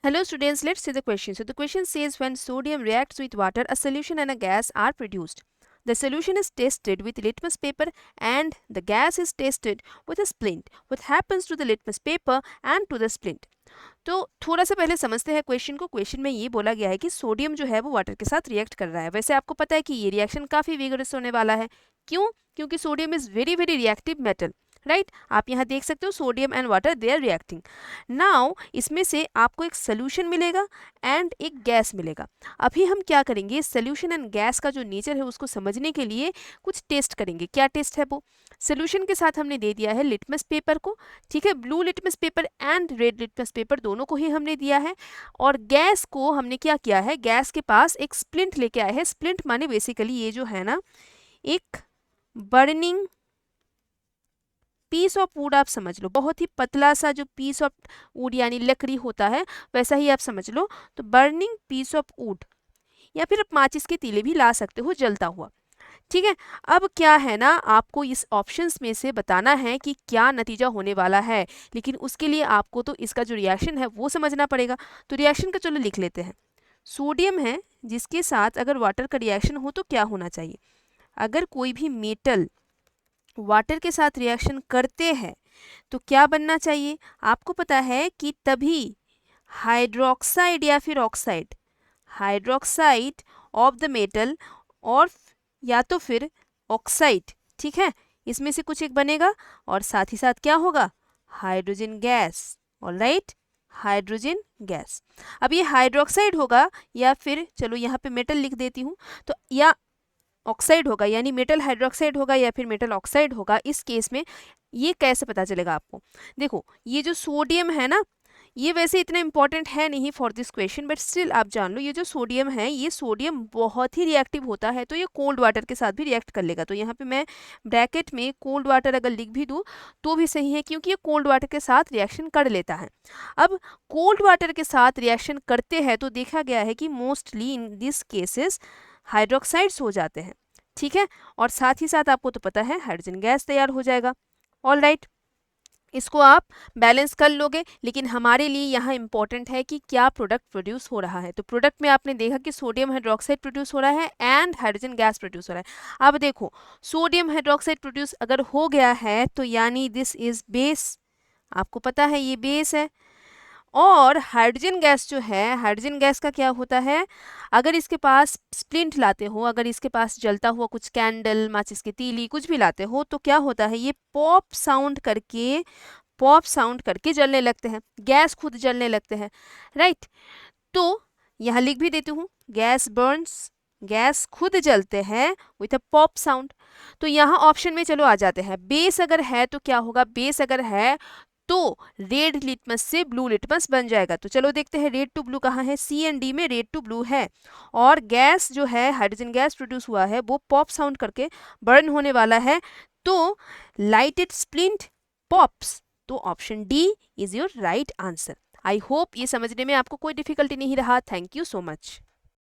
Hello students, let's see the question. So the question says when sodium reacts with water, a solution and a gas are produced. The solution is tested with litmus paper and the gas is tested with a splint. What happens to the litmus paper and to the splint? तो थोड़ा सा पहले समझते हैं question को। Question में ये बोला गया है कि सोडियम जो है वो वाटर के साथ रिएक्ट कर रहा है। वैसे आपको पता है कि ये रिएक्शन काफ़ी विगरस होने वाला है। क्यों? क्योंकि sodium is very very reactive metal, right. आप यहाँ देख सकते हो sodium and water they are reacting. Now इसमें से आपको एक सोल्यूशन मिलेगा एंड एक गैस मिलेगा। अभी हम क्या करेंगे, सोल्यूशन एंड गैस का जो नेचर है उसको समझने के लिए कुछ टेस्ट करेंगे। क्या टेस्ट है वो? सोल्यूशन के साथ हमने दे दिया है लिटमस पेपर को, ठीक है, blue litmus paper and red litmus paper दोनों को ही हमने दिया है। और गैस को हमने क्या किया है, गैस के पास एक स्प्लिंट लेके आए हैं। स्प्लिंट माने बेसिकली ये जो है ना एक बर्निंग पीस ऑफ वुड, आप समझ लो, बहुत ही पतला सा जो पीस ऑफ वुड यानी लकड़ी होता है वैसा ही आप समझ लो। तो बर्निंग पीस ऑफ वुड, या फिर आप माचिस के तीले भी ला सकते हो जलता हुआ, ठीक है। अब क्या है ना, आपको इस ऑप्शंस में से बताना है कि क्या नतीजा होने वाला है, लेकिन उसके लिए आपको तो इसका जो रिएक्शन है वो समझना पड़ेगा। तो रिएक्शन का चलो लिख लेते हैं। सोडियम है जिसके साथ अगर वाटर का रिएक्शन हो तो क्या होना चाहिए। अगर कोई भी मेटल वाटर के साथ रिएक्शन करते हैं तो क्या बनना चाहिए। आपको पता है कि तभी हाइड्रोक्साइड या फिर oxide, hydroxide of the metal और या तो फिर ऑक्साइड, ठीक है, इसमें से कुछ एक बनेगा और साथ ही साथ क्या होगा, hydrogen gas. Alright, hydrogen gas. अब ये हाइड्रोक्साइड होगा या फिर चलो यहाँ पे मेटल लिख देती हूँ, तो या ऑक्साइड होगा यानी मेटल हाइड्रोक्साइड होगा या फिर मेटल ऑक्साइड होगा। इस केस में ये कैसे पता चलेगा आपको, देखो ये जो सोडियम है ना, ये वैसे इतना इंपॉर्टेंट है नहीं for this question, but still आप जान लो ये जो सोडियम है, ये सोडियम बहुत ही रिएक्टिव होता है, तो ये कोल्ड वाटर के साथ भी रिएक्ट कर लेगा। तो यहाँ पे मैं ब्रैकेट में कोल्ड वाटर अगर लिख भी दूँ तो भी सही है, क्योंकि ये कोल्ड वाटर के साथ रिएक्शन कर लेता है। अब कोल्ड वाटर के साथ रिएक्शन करते हैं तो देखा गया है कि mostly in this cases hydroxides हो जाते हैं, ठीक है, और साथ ही साथ आपको तो पता है हाइड्रोजन गैस तैयार हो जाएगा। ऑल राइट, इसको आप बैलेंस कर लोगे, लेकिन हमारे लिए यहाँ इंपॉर्टेंट है कि क्या प्रोडक्ट प्रोड्यूस हो रहा है। तो प्रोडक्ट में आपने देखा कि सोडियम हाइड्रोक्साइड प्रोड्यूस हो रहा है एंड हाइड्रोजन गैस प्रोड्यूस हो रहा है। अब देखो सोडियम हाइड्रोक्साइड प्रोड्यूस अगर हो गया है तो यानी दिस इज बेस, आपको पता है ये बेस है। और हाइड्रोजन गैस जो है, हाइड्रोजन गैस का क्या होता है, अगर इसके पास स्प्लिंट लाते हो, अगर इसके पास जलता हुआ कुछ कैंडल, माचिस की तीली कुछ भी लाते हो तो क्या होता है, ये पॉप साउंड करके, पॉप साउंड करके जलने लगते हैं, गैस खुद जलने लगते हैं, राइट। तो यहाँ लिख भी देती हूँ, गैस बर्न्स, गैस खुद जलते हैं विथ अ पॉप साउंड। तो यहाँ ऑप्शन में चलो आ जाते हैं, बेस अगर है तो क्या होगा, बेस अगर है तो रेड लिटमस से ब्लू लिटमस बन जाएगा। तो चलो देखते हैं रेड टू ब्लू कहाँ है, सी एंड डी में रेड टू ब्लू है। और गैस जो है, हाइड्रोजन गैस प्रोड्यूस हुआ है वो पॉप साउंड करके बर्न होने वाला है, तो लाइटेड स्प्लिंट पॉप्स। तो option D is your right answer. I hope ये समझने में आपको कोई डिफिकल्टी नहीं रहा। Thank you so much.